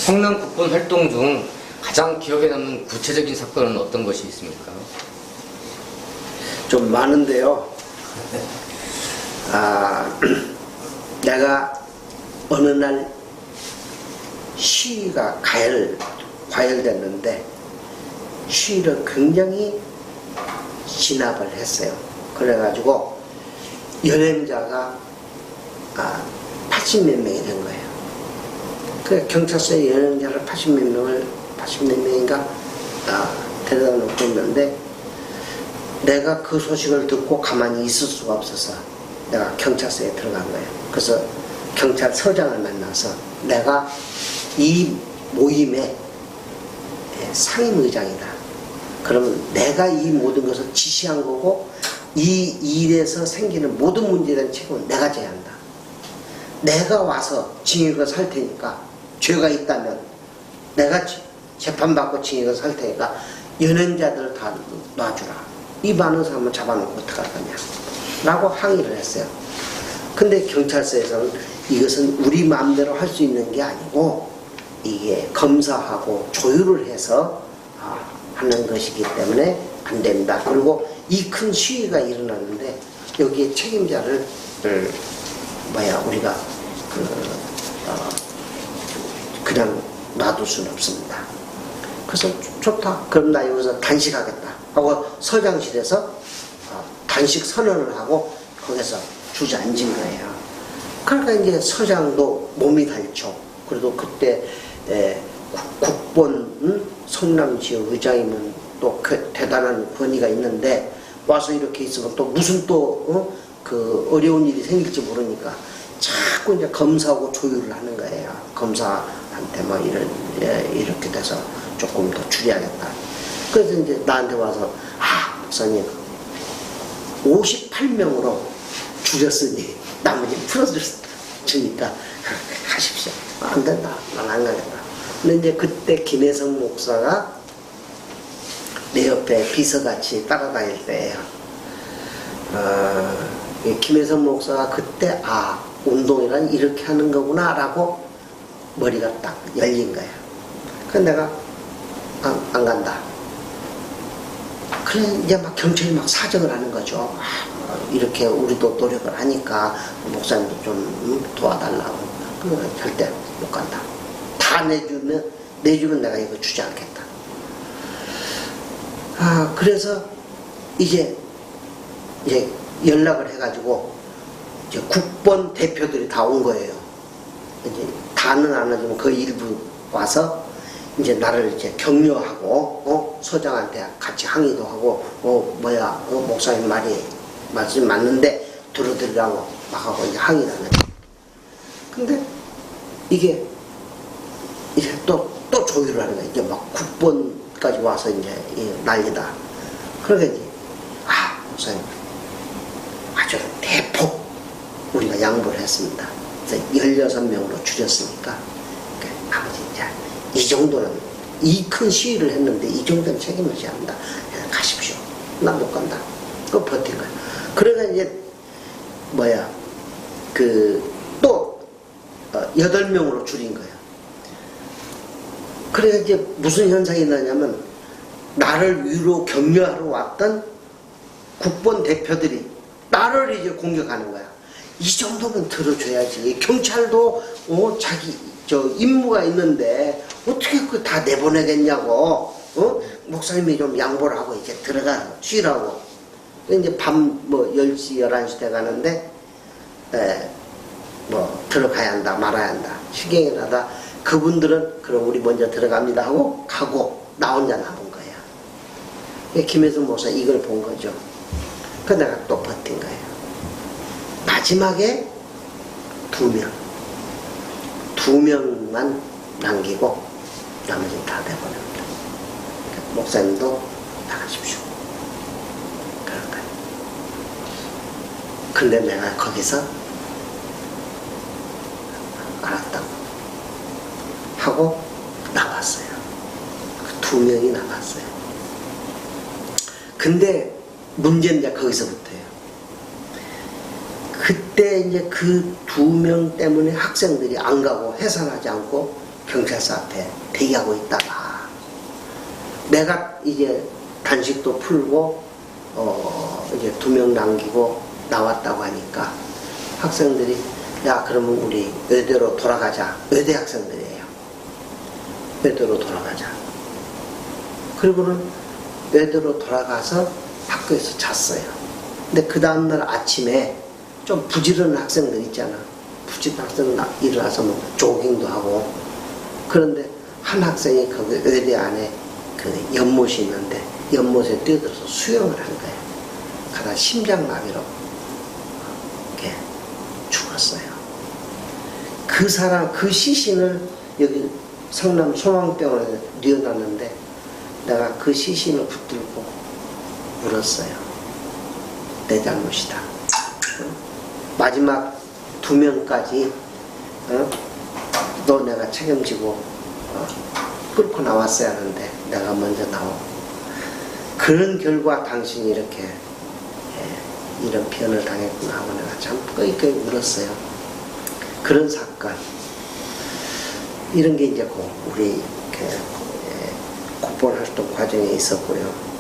성남 국본 활동 중 가장 기억에 남는 구체적인 사건은 어떤 것이 있습니까? 좀 많은데요. 내가 어느 날 시위가 과열됐는데 시위를 굉장히 진압을 했어요. 그래가지고 연행자가 80몇 명이 된 거예요. 그 경찰서에 연행자를 80몇 명인가 데려다 놓고 있는데, 내가 그 소식을 듣고 가만히 있을 수가 없어서 내가 경찰서에 들어간 거예요. 그래서 경찰서장을 만나서 내가 이 모임의 상임의장이다. 그러면 내가 이 모든 것을 지시한 거고 이 일에서 생기는 모든 문제에 대한 책임은 내가 져야 한다. 내가 와서 징역을 살 테니까, 죄가 있다면 내가 재판받고 징역을 살 테니까 연행자들을 다 놔주라. 이 많은 사람을 잡아놓고 어떡할 거냐 라고 항의를 했어요. 근데 경찰서에서는 이것은 우리 마음대로 할 수 있는 게 아니고 이게 검사하고 조율을 해서 하는 것이기 때문에 안 된다. 그리고 이 큰 시위가 일어났는데 여기에 책임자를 우리가 그냥 놔둘 수는 없습니다. 그래서 좋다. 그럼 나 여기서 단식하겠다 하고 서장실에서 단식 선언을 하고 거기서 주저앉은 거예요. 그러니까 이제 서장도 몸이 닳죠. 그래도 그때 국본 성남지역 의장이면 또 대단한 권위가 있는데 와서 이렇게 있으면 또 무슨 그 어려운 일이 생길지 모르니까 자꾸 이제 검사하고 조율을 하는 거예요. 검사한테 뭐 이렇게 돼서 조금 더 줄여야겠다. 그래서 이제 나한테 와서 목사님 58명으로 줄였으니 나머지 풀어주니까 가십시오. 안 된다. 난 안 가겠다. 근데 이제 그때 김혜성 목사가 내 옆에 비서같이 따라다닐 때예요. 김혜성 목사가 그때 운동이란 이렇게 하는 거구나 라고 머리가 딱 열린 거예요. 그래서 내가 안 간다. 그래 이제 막 경찰이 막 사정을 하는 거죠. 이렇게 우리도 노력을 하니까 목사님도 좀 도와달라고. 그거 절대 못 간다. 다 내주면 내가 이거 주지 않겠다. 그래서 이제 연락을 해가지고 이제 국본 대표들이 다 온 거예요. 이제 다는 안 하지만 그 일부 와서 이제 나를 이제 격려하고 서장한테 같이 항의도 하고 목사님 말씀이 맞는데 들어드리라고 막 하고 이제 항의를 하는 거예요. 근데 이게 이제 또 조율을 하는 거예요. 이제 막 국본까지 와서 이제 난리다. 그러니까 이제 목사님 아주 대폭 우리가 양보를 했습니다. 그래서 16명으로 줄였으니까 나머지 이제 이 정도는 이 큰 시위를 했는데 이 정도는 책임을 져야 한다. 가십시오. 나 못 간다. 그거 버틴 거야. 그러니까 이제 또 8명으로 줄인 거야. 그래서 이제 무슨 현상이 일어나냐면 나를 위로 격려하러 왔던 국본 대표들이 나를 이제 공격하는 거야. 이 정도는 들어줘야지. 경찰도 자기 임무가 있는데 어떻게 그거 다 내보내겠냐고. 목사님이 좀 양보를 하고 이제 들어가 쉬라고. 이제 밤 10시 11시 돼 가는데 들어가야 한다 말아야 한다 시경이 나다. 그분들은 그럼 우리 먼저 들어갑니다 하고 가고 나 혼자 남은 거야. 김혜성 목사 이걸 본 거죠. 그 내가 또 버틴 거예요. 마지막에 2명만 남기고 나머지는 다 내보냅니다. 그러니까 목사님도 나가십시오. 그런 거예요. 근데 내가 거기서 알았다고 하고 나왔어요. 그 2명이 나왔어요. 근데 문제는 이제 거기서부터예요. 그때 이제 그 2명 때문에 학생들이 안 가고 해산하지 않고 경찰서 앞에 대기하고 있다가 내가 이제 단식도 풀고 이제 2명 남기고 나왔다고 하니까 학생들이 야 그러면 우리 의대로 돌아가자. 의대 학생들이에요. 의대로 돌아가자. 그리고는 의대로 돌아가서 학교에서 잤어요. 근데 그 다음날 아침에 좀 부지런한 학생들 있잖아. 부지런한 학생들 일어나서 뭐 조깅도 하고. 그런데 한 학생이 거기 의대 안에 그 연못이 있는데 연못에 뛰어들어서 수영을 한 거예요. 그러다 심장마비로 이렇게 죽었어요. 그 사람, 그 시신을 여기 성남 소망병원에 뉘어놨는데 내가 그 시신을 붙들고 울었어요. 내 잘못이다. 마지막 2명까지 너 내가 책임지고 끌고 나왔어야 하는데 내가 먼저 나오고 그런 결과 당신이 이렇게 이런 변을 당했구나 하고 내가 참 끄이끄이 울었어요. 그런 사건 이런 게 이제 우리 국본 활동 과정에 있었고요.